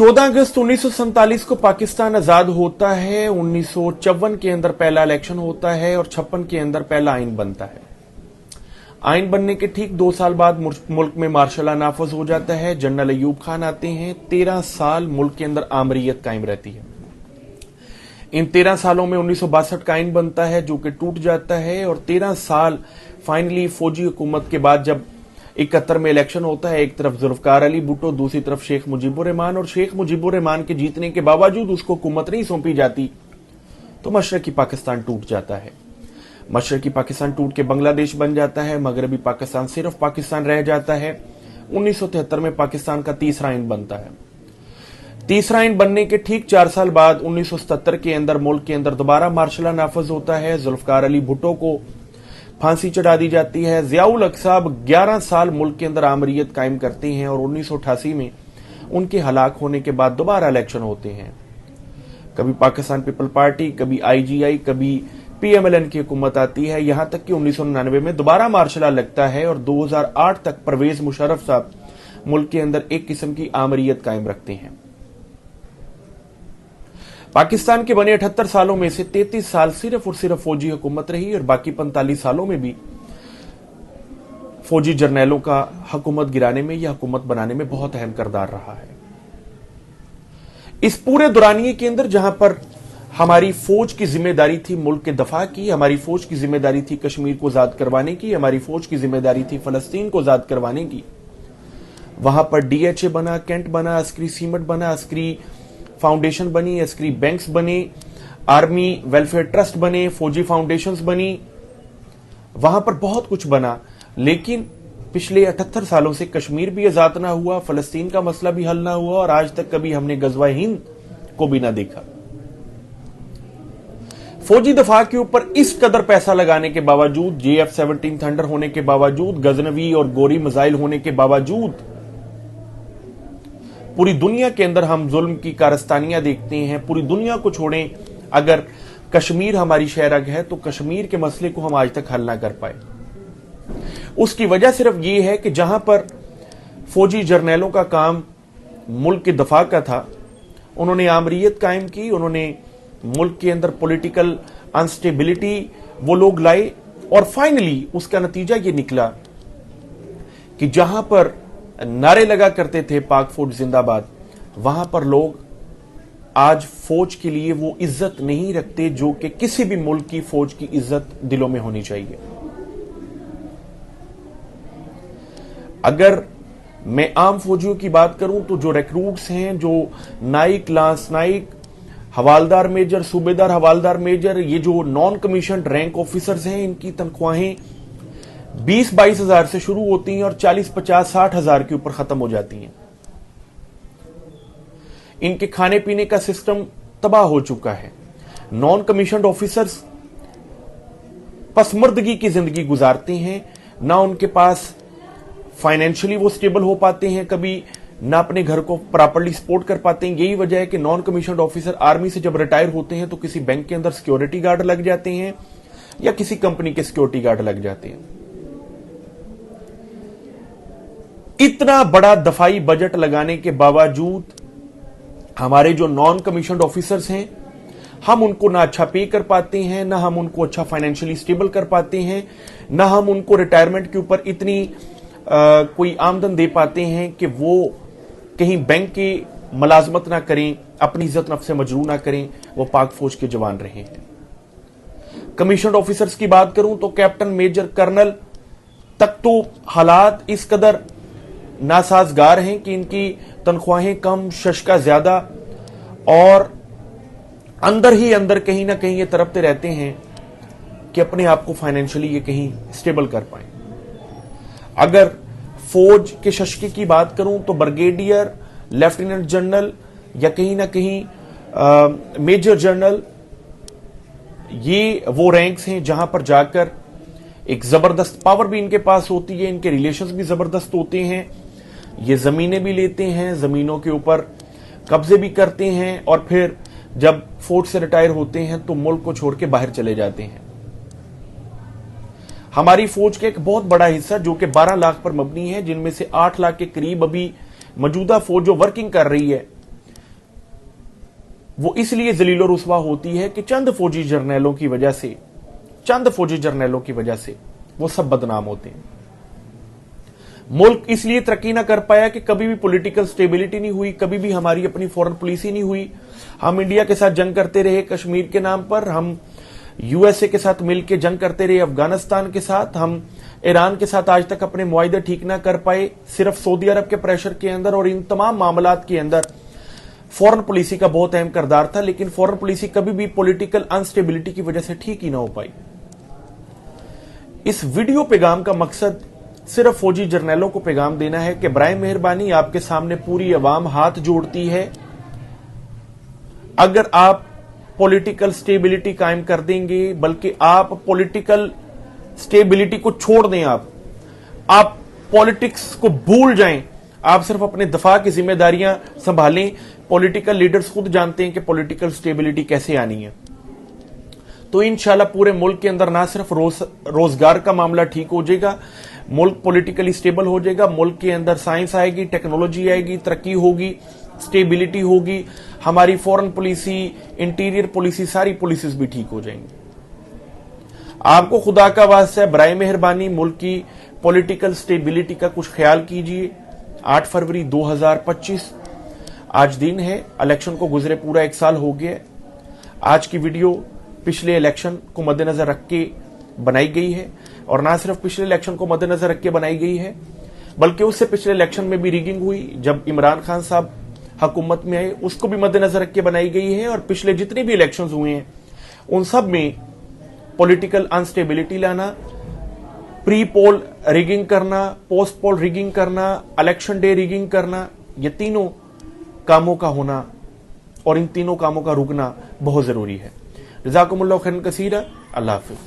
14 अगस्त 1947 को पाकिस्तान आजाद होता है। 1954 के अंदर पहला इलेक्शन होता है और 56 के अंदर पहला आइन बनता है। आइन बनने के ठीक 2 साल बाद मुल्क में मार्शल लॉ नाफज हो जाता है। जनरल अयूब खान आते हैं। 13 साल मुल्क के अंदर आमरीयत कायम रहती है। इन 13 सालों में 1962 का आइन बनता है जो कि टूट जाता है और 13 साल फाइनली फौजी हुकूमत के बाद जब 71 में इलेक्शन होता है, एक तरफ जुल्फकार अली भुट्टो, दूसरी तरफ शेख मुजीबुर रहमान, और शेख मुजीबुर रहमान के जीतने के बावजूद उसको हुकूमत नहीं सौंपी जाती तो मशरकी पाकिस्तान टूट जाता है। मशरकी पाकिस्तान टूट के बांग्लादेश बन जाता है। मगरबी पाकिस्तान सिर्फ पाकिस्तान रह जाता है। 1973 में पाकिस्तान का तीसरा आइन बनता है। तीसरा आइन बनने के ठीक 4 साल बाद 1977 के अंदर मुल्क के अंदर दोबारा मार्शल लॉ नाफज होता है। जुल्फकार अली भुट्टो को फांसी चढ़ा दी जाती है। जियाउल हक साहब 11 साल मुल्क के अंदर आमरीयत कायम करते हैं और 1988 में उनके हलाक होने के बाद दोबारा इलेक्शन होते हैं। कभी पाकिस्तान पीपल पार्टी, कभी आईजीआई, कभी पीएमएलएन की हुकूमत आती है, यहां तक कि 1999 में दोबारा मार्शल लॉ लगता है और 2008 तक परवेज मुशर्रफ साहब मुल्क के अंदर एक किस्म की आमरीयत कायम रखते हैं। पाकिस्तान के बने 78 सालों में से 33 साल सिर्फ और सिर्फ फौजी हुकूमत रही और बाकी 45 सालों में भी फौजी जर्नैलों का हुकूमत गिराने में या हुकूमत बनाने में बहुत अहम किरदार रहा है। इस पूरे दौरानिये के अंदर जहां पर हमारी फौज की जिम्मेदारी थी मुल्क के दफा की, हमारी फौज की जिम्मेदारी थी कश्मीर को आजाद करवाने की, हमारी फौज की जिम्मेदारी थी फलस्तीन को आजाद करवाने की, वहां पर डीएचए बना, कैंट बना, अस्करी सीमेंट बना, अस्करी फाउंडेशन बनी, अस्करी बैंक्स बने, आर्मी वेलफेयर ट्रस्ट बने, फौजी फाउंडेशंस बनी, वहां पर बहुत कुछ बना। लेकिन पिछले 78 सालों से कश्मीर भी आजाद ना हुआ, फलस्तीन का मसला भी हल ना हुआ और आज तक कभी हमने गजवा हिंद को भी ना देखा। फौजी दफा के ऊपर इस कदर पैसा लगाने के बावजूद, JF-17 थंडर होने के बावजूद, गजनवी और गोरी मिसाइल होने के बावजूद पूरी दुनिया के अंदर हम जुल्म की कारस्तानियां देखते हैं। पूरी दुनिया को छोड़ें, अगर कश्मीर हमारी शहरग है तो कश्मीर के मसले को हम आज तक हल ना कर पाए। उसकी वजह सिर्फ यह है कि जहां पर फौजी जर्नैलों का काम मुल्क के दफा का था, उन्होंने आमरीयत कायम की, उन्होंने मुल्क के अंदर पॉलिटिकल अनस्टेबिलिटी वो लोग लाए और फाइनली उसका नतीजा ये निकला कि जहां पर नारे लगा करते थे पाक फौज जिंदाबाद, वहां पर लोग आज फौज के लिए वो इज्जत नहीं रखते जो कि किसी भी मुल्क की फौज की इज्जत दिलों में होनी चाहिए। अगर मैं आम फौजियों की बात करूं तो जो रिक्रूट्स हैं, जो नाइक, लांस नाइक, हवालदार मेजर, सूबेदार हवालदार मेजर, ये जो नॉन कमीशन रैंक ऑफिसर्स हैं, इनकी तनख्वाहें 20-22 हजार से शुरू होती हैं और 40-50-60 हजार के ऊपर खत्म हो जाती हैं। इनके खाने पीने का सिस्टम तबाह हो चुका है। नॉन कमीशनड ऑफिसर्स पसमर्दगी की जिंदगी गुजारते हैं, ना उनके पास फाइनेंशियली वो स्टेबल हो पाते हैं, कभी ना अपने घर को प्रॉपर्ली सपोर्ट कर पाते हैं। यही वजह है कि नॉन कमीशनड ऑफिसर आर्मी से जब रिटायर होते हैं तो किसी बैंक के अंदर सिक्योरिटी गार्ड लग जाते हैं या किसी कंपनी के सिक्योरिटी गार्ड लग जाते हैं। इतना बड़ा दफाई बजट लगाने के बावजूद हमारे जो नॉन कमीशनड ऑफिसर्स हैं, हम उनको ना अच्छा पे कर पाते हैं, ना हम उनको अच्छा फाइनेंशियली स्टेबल कर पाते हैं, ना हम उनको रिटायरमेंट के ऊपर इतनी कोई आमदन दे पाते हैं कि वो कहीं बैंक की मुलाजमत ना करें, अपनी इज्जत नफ्स से मजरू ना करें, वो पाक फौज के जवान रहे हैं। कमीशनड ऑफिसर्स की बात करूं तो कैप्टन, मेजर, कर्नल तक तो हालात इस कदर नासाजगार हैं कि इनकी तनख्वाहें कम, शशका ज्यादा और अंदर ही अंदर कहीं ना कहीं ये तड़पते रहते हैं कि अपने आप को फाइनेंशियली ये कहीं स्टेबल कर पाए। अगर फौज के शशके की बात करूं तो ब्रिगेडियर, लेफ्टिनेंट जनरल या कहीं ना कहीं मेजर जनरल, ये वो रैंक्स हैं जहां पर जाकर एक जबरदस्त पावर भी इनके पास होती है, इनके रिलेशंस भी जबरदस्त होते हैं, ये जमीनें भी लेते हैं, जमीनों के ऊपर कब्जे भी करते हैं और फिर जब फौज से रिटायर होते हैं तो मुल्क को छोड़ के बाहर चले जाते हैं। हमारी फौज का एक बहुत बड़ा हिस्सा जो कि 12 लाख पर मबनी है, जिनमें से 8 लाख के करीब अभी मौजूदा फौज जो वर्किंग कर रही है, वो इसलिए जलीलो रुस्वा होती है कि चंद फौजी जर्नैलों की वजह से वो सब बदनाम होते हैं। मुल्क इसलिए तरक्की ना कर पाया कि कभी भी पॉलिटिकल स्टेबिलिटी नहीं हुई, कभी भी हमारी अपनी फॉरेन पॉलिसी नहीं हुई। हम इंडिया के साथ जंग करते रहे कश्मीर के नाम पर, हम यूएसए के साथ मिलकर जंग करते रहे अफगानिस्तान के साथ, हम ईरान के साथ आज तक अपने मुआहदे ठीक ना कर पाए सिर्फ सऊदी अरब के प्रेशर के अंदर। और इन तमाम मामलात के अंदर फॉरेन पॉलिसी का बहुत अहम किरदार था, लेकिन फॉरेन पॉलिसी कभी भी पॉलिटिकल अनस्टेबिलिटी की वजह से ठीक ही ना हो पाई। इस वीडियो पैगाम का मकसद सिर्फ फौजी जर्नैलों को पैगाम देना है कि बराए मेहरबानी आपके सामने पूरी अवाम हाथ जोड़ती है। अगर आप पॉलिटिकल स्टेबिलिटी कायम कर देंगे, बल्कि आप पॉलिटिकल स्टेबिलिटी को छोड़ दें, आप पॉलिटिक्स को भूल जाएं, आप सिर्फ अपने दफा की जिम्मेदारियां संभालें। पॉलिटिकल लीडर्स खुद जानते हैं कि पॉलिटिकल स्टेबिलिटी कैसे आनी है। तो इंशाल्लाह पूरे मुल्क के अंदर ना सिर्फ रोजगार का मामला ठीक हो जाएगा, मुल्क पॉलिटिकली स्टेबल हो जाएगा, मुल्क के अंदर साइंस आएगी, टेक्नोलॉजी आएगी, तरक्की होगी, स्टेबिलिटी होगी, हमारी फॉरेन पॉलिसी, इंटीरियर पॉलिसी, सारी पॉलिसीज भी ठीक हो जाएंगी। आपको खुदा का वास्ता है, बराए मेहरबानी मुल्क की पॉलिटिकल स्टेबिलिटी का कुछ ख्याल कीजिए। 8 फरवरी 2025 आज दिन है, इलेक्शन को गुजरे पूरा 1 साल हो गया। आज की वीडियो पिछले इलेक्शन को मद्देनजर रख के बनाई गई है, और ना सिर्फ पिछले इलेक्शन को मद्देनजर रख के बनाई गई है, बल्कि उससे पिछले इलेक्शन में भी रिगिंग हुई जब इमरान खान साहब हुकूमत में आए, उसको भी मद्देनजर रख के बनाई गई है। और पिछले जितने भी इलेक्शन हुए हैं उन सब में पॉलिटिकल अनस्टेबिलिटी लाना, प्री पोल रिगिंग करना, पोस्ट पोल रिगिंग करना, इलेक्शन डे रिगिंग करना, ये तीनों कामों का होना और इन तीनों कामों का रुकना बहुत जरूरी है। जज़ाकुमुल्लाह खैरन कसीरा। अल्लाह हाफिज।